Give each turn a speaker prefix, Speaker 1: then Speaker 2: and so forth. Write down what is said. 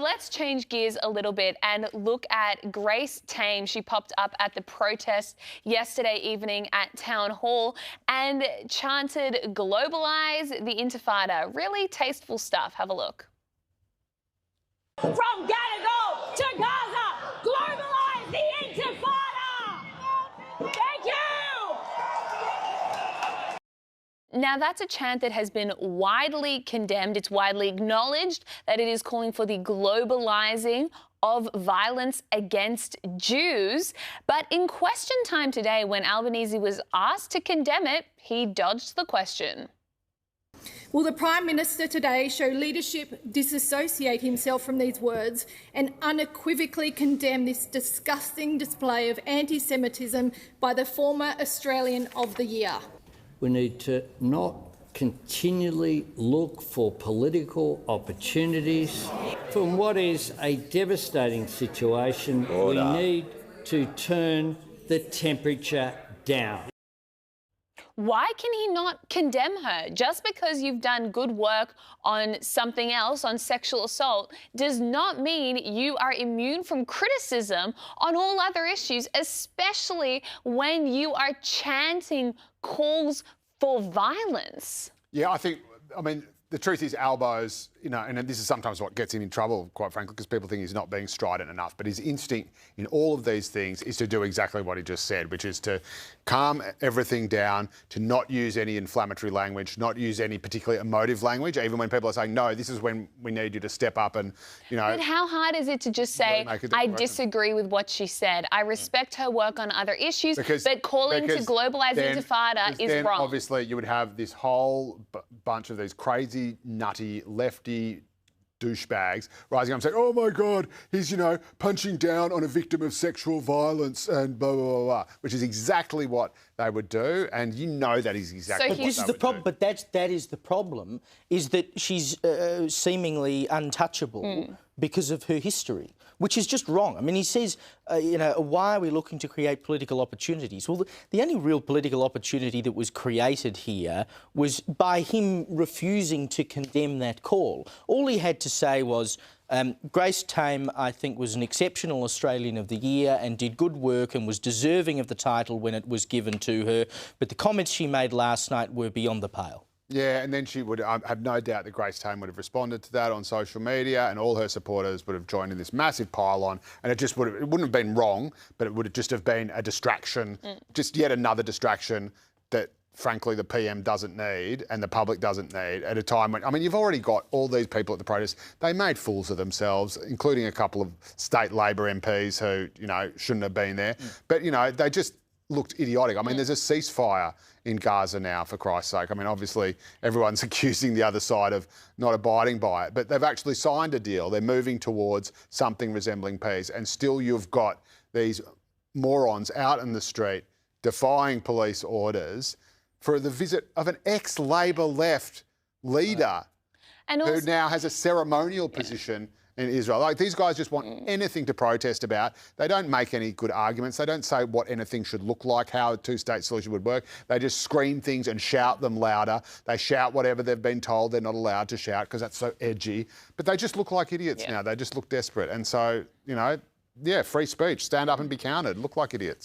Speaker 1: let's change gears a little bit and look at Grace Tame. She popped up at the protest yesterday evening at Town Hall and chanted globalise the intifada. Really tasteful stuff. Have a look.
Speaker 2: From Gadigal to Gaza, globalise the intifada! Thank you!
Speaker 1: Now, that's a chant that has been widely condemned. It's widely acknowledged that it is calling for the globalising of violence against Jews. But in question time today, when Albanese was asked to condemn it, he dodged the question.
Speaker 3: Will the Prime Minister today show leadership, disassociate himself from these words and unequivocally condemn this disgusting display of anti-Semitism by the former Australian of the Year?
Speaker 4: We need to not continually look for political opportunities. From what is a devastating situation, we need to turn the temperature down.
Speaker 1: Why can he not condemn her? Just because you've done good work on something else, on sexual assault, does not mean you are immune from criticism on all other issues, especially when you are chanting calls for violence.
Speaker 5: Yeah, I mean, the truth is Albo's, and this is sometimes what gets him in trouble, quite frankly, because people think he's not being strident enough. But his instinct in all of these things is to do exactly what he just said, which is to calm everything down, to not use any inflammatory language, not use any particularly emotive language, even when people are saying, no, this is when we need you to step up and,
Speaker 1: But how hard is it to just say, I disagree with what she said. I respect her work on other issues, but calling to globalise intifada is wrong.
Speaker 5: Obviously, you would have this whole bunch of these crazy, nutty, lefty douchebags rising up and saying, oh my God, he's, punching down on a victim of sexual violence and blah, blah, blah, blah, which is exactly what they would do. And that is exactly what they would do. But
Speaker 6: this is the problem, but that is the problem, is that she's seemingly untouchable because of her history, which is just wrong. I mean, he says, why are we looking to create political opportunities? Well, the only real political opportunity that was created here was by him refusing to condemn that call. All he had to say was, Grace Tame, I think, was an exceptional Australian of the Year and did good work and was deserving of the title when it was given to her, but the comments she made last night were beyond the pale.
Speaker 5: Yeah, and then she would have no doubt that Grace Tame would have responded to that on social media, and all her supporters would have joined in this massive pile-on, and it wouldn't have been wrong, but it would have just have been a distraction, just yet another distraction that, frankly, the PM doesn't need and the public doesn't need at a time when, you've already got all these people at the protest. They made fools of themselves, including a couple of state Labor MPs who, shouldn't have been there. But, they just looked idiotic. There's a ceasefire in Gaza now, for Christ's sake. Obviously, everyone's accusing the other side of not abiding by it, but they've actually signed a deal. They're moving towards something resembling peace, and still you've got these morons out in the street defying police orders for the visit of an ex-Labor left leader who now has a ceremonial position in Israel. These guys just want anything to protest about. They don't make any good arguments. They don't say what anything should look like, how a two-state solution would work. They just scream things and shout them louder. They shout whatever they've been told they're not allowed to shout because that's so edgy. But they just look like idiots now. They just look desperate. And so, free speech. Stand up and be counted. Look like idiots.